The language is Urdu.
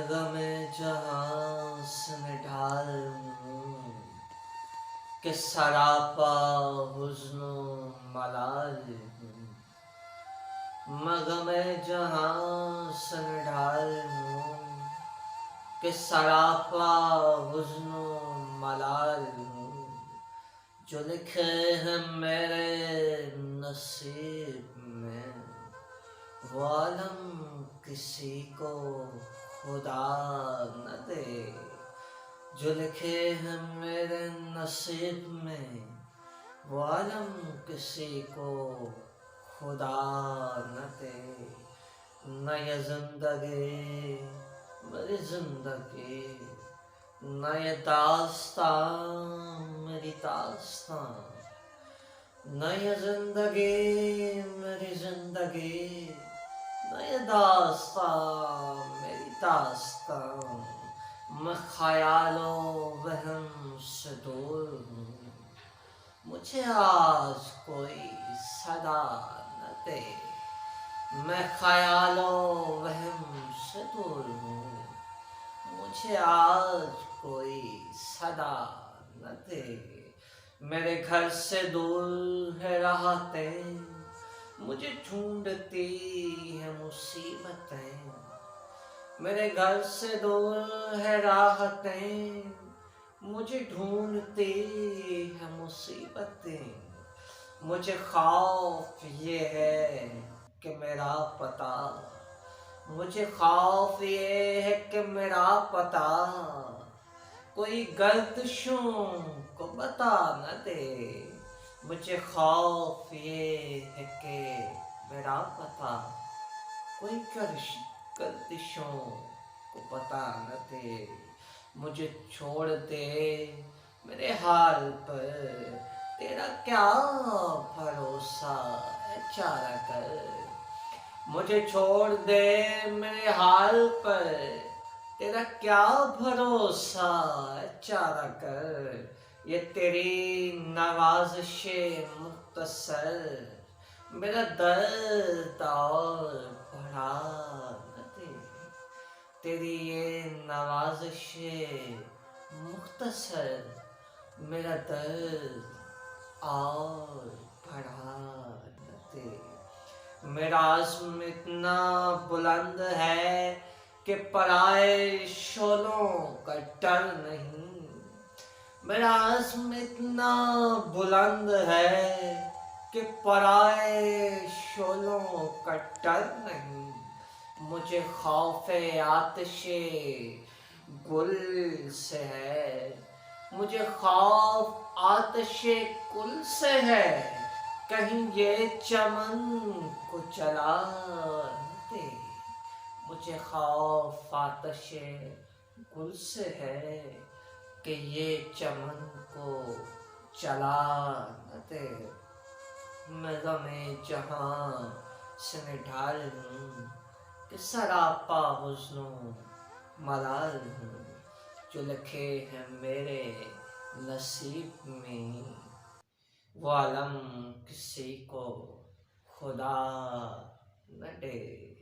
غم جہاں سے نڈھال ہوں کہ سراپا حزن و ملال ہوں۔ میں غم جہاں سے نڈھال ہوں کہ سراپا حزن و ملال ہوں۔ جو لکھے ہیں میرے نصیب میں وہ عالم کسی کو خدا نہ دے۔ جو لکھے ہیں میرے نصیب میں وہ عالم کسی کو خدا نہ دے۔ نہ یہ زندگی میری زندگی، نہ یہ داستان میری داستان، نہ یہ زندگی میری زندگی، نہ یہ داستان میری داستان۔ میں خیال و وہم سے دور ہوں، مجھے آج کوئی صدا نہ دے۔ میں خیال و وہم سے دور ہوں، مجھے آج کوئی صدا نہ دے۔ میرے گھر سے دور ہے راحتیں، مجھے ڈھونڈتی ہیں مصیبتیں۔ میرے گھر سے دور ہے راحتیں، مجھے ڈھونڈتی ہیں مصیبتیں۔ مجھے خوف یہ ہے کہ میرا پتہ، مجھے خوف یہ ہے کہ میرا پتہ کوئی گردشوں کو بتا نہ دے۔ مجھے خوف یہ ہے کہ میرا پتہ کوئی گردشوں کو بتا نہ دے۔ مجھے چھوڑ دے میرے حال پر، تیرا کیا بھروسہ ہے چارہ گر۔ مجھے چھوڑ دے میرے حال پر، تیرا کیا بھروسہ ہے چارہ گر۔ یہ تیری نوازش مختصر میرا درد اور بڑھا نہ دے۔ تیری یہ نوازش مختصر میرا درد اور بڑھا نہ دے۔ میرا عزم اتنا بلند ہے کہ پرائے شعلوں کا ڈر نہیں۔ میرا عزم اتنا بلند ہے کہ پرائے شعلوں کا ڈر نہیں۔ مجھے خوف آتش گل سے ہے، مجھے خوف آتش گل سے ہے، کہیں یہ چمن کو جلا نہ دے۔ مجھے خوف آتش گل سے ہے کہ یہ چمن کو جلا نہ دے۔ میں غم جہاں سے نڈھال ہوں کہ سراپا حزن و ملال ہوں۔ جو لکھے ہیں میرے نصیب میں وہ عالم کسی کو خدا نہ دے۔